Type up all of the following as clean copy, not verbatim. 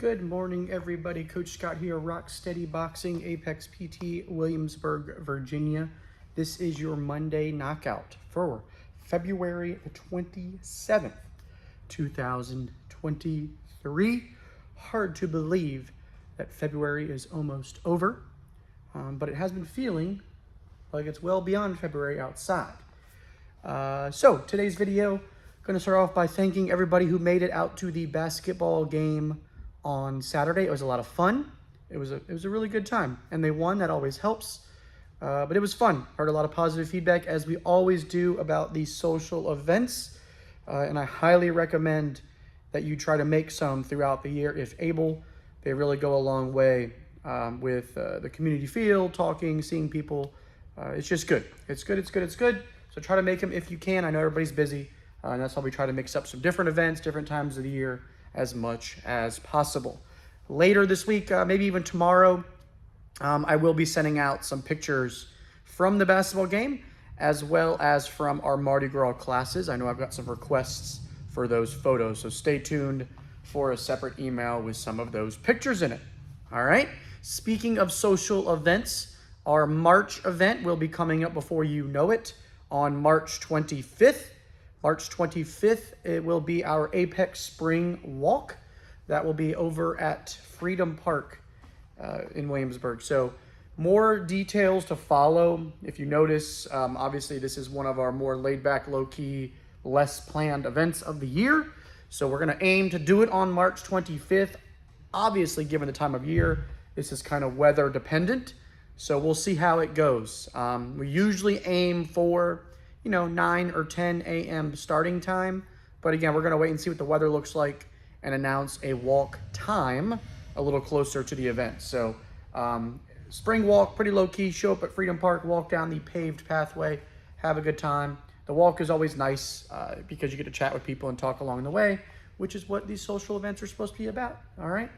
Good morning, everybody. Coach Scott here, Rock Steady Boxing, Apex PT, Williamsburg, Virginia. This is your Monday knockout for February the 27th, 2023. Hard to believe that February is almost over, but it has been feeling like it's well beyond February outside. So today's video, going to start off by thanking everybody who made it out to the basketball game on Saturday. It was a lot of fun. It was a really good time, and they won. That always helps. But it was fun. Heard a lot of positive feedback, as we always do, about these social events. And I highly recommend that you try to make some throughout the year if able. They really go a long way with the community feel, talking, seeing people. It's just good. It's good. So try to make them if you can. I know everybody's busy, and that's why we try to mix up some different events, different times of the year, as much as possible. Later this week, maybe even tomorrow, I will be sending out some pictures from the basketball game, as well as from our Mardi Gras classes. I know I've got some requests for those photos, so stay tuned for a separate email with some of those pictures in it. All right. Speaking of social events, our March event will be coming up before you know it on March 25th. March 25th, it will be our Apex Spring Walk. That will be over at Freedom Park in Williamsburg. So more details to follow. If you notice, obviously this is one of our more laid-back, low-key, less planned events of the year. So we're going to aim to do it on March 25th. Obviously, given the time of year, this is kind of weather dependent. So we'll see how it goes. We usually aim for 9 or 10 a.m. starting time. But again, we're going to wait and see what the weather looks like and announce a walk time a little closer to the event. So spring walk, pretty low key. Show up at Freedom Park, walk down the paved pathway, have a good time. The walk is always nice because you get to chat with people and talk along the way, which is what these social events are supposed to be about. All right.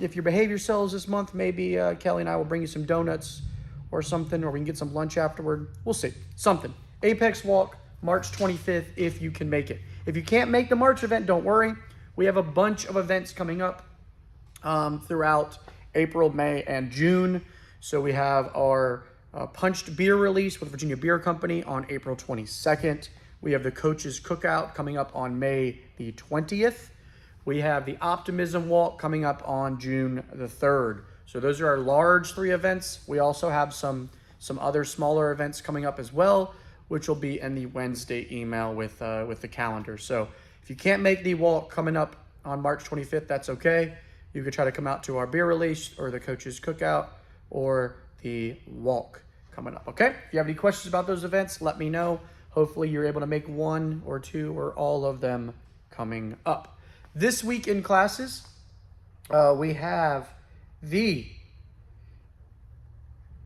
If you behave yourselves this month, maybe Kelly and I will bring you some donuts or something, or we can get some lunch afterward. We'll see. Something. Apex Walk, March 25th, if you can make it. If you can't make the March event, don't worry. We have a bunch of events coming up throughout April, May, and June. So we have our Punched Beer release with Virginia Beer Company on April 22nd. We have the Coaches Cookout coming up on May the 20th. We have the Optimism Walk coming up on June the 3rd. So those are our large 3 events. We also have some other smaller events coming up as well, which will be in the Wednesday email with the calendar. So if you can't make the walk coming up on March 25th, that's okay. You could try to come out to our beer release or the Coaches Cookout or the walk coming up, okay? If you have any questions about those events, let me know. Hopefully you're able to make 1 or 2 or all of them coming up. This week in classes, we have the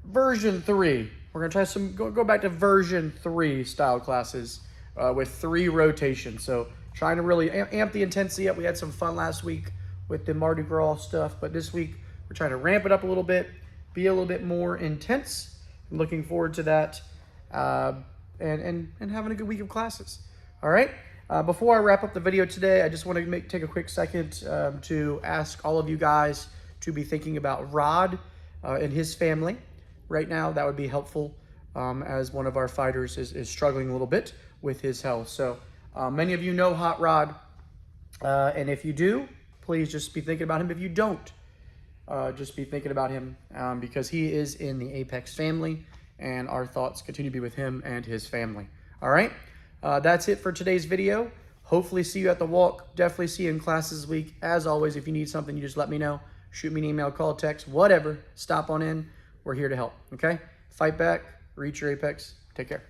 version 3. We're going to try go back to version 3 style classes with 3 rotations. So trying to really amp the intensity up. We had some fun last week with the Mardi Gras stuff, but this week we're trying to ramp it up a little bit, be a little bit more intense. I'm looking forward to that and having a good week of classes. All right. Before I wrap up the video today, I just want to take a quick second to ask all of you guys to be thinking about Rod and his family. Right now, that would be helpful as one of our fighters is struggling a little bit with his health. So many of you know Hot Rod, and if you do, please just be thinking about him. If you don't, just be thinking about him because he is in the Apex family, and our thoughts continue to be with him and his family. All right, that's it for today's video. Hopefully see you at the walk. Definitely see you in classes this week. As always, if you need something, you just let me know. Shoot me an email, call, text, whatever. Stop on in. We're here to help, okay? Fight back, reach your apex. Take care.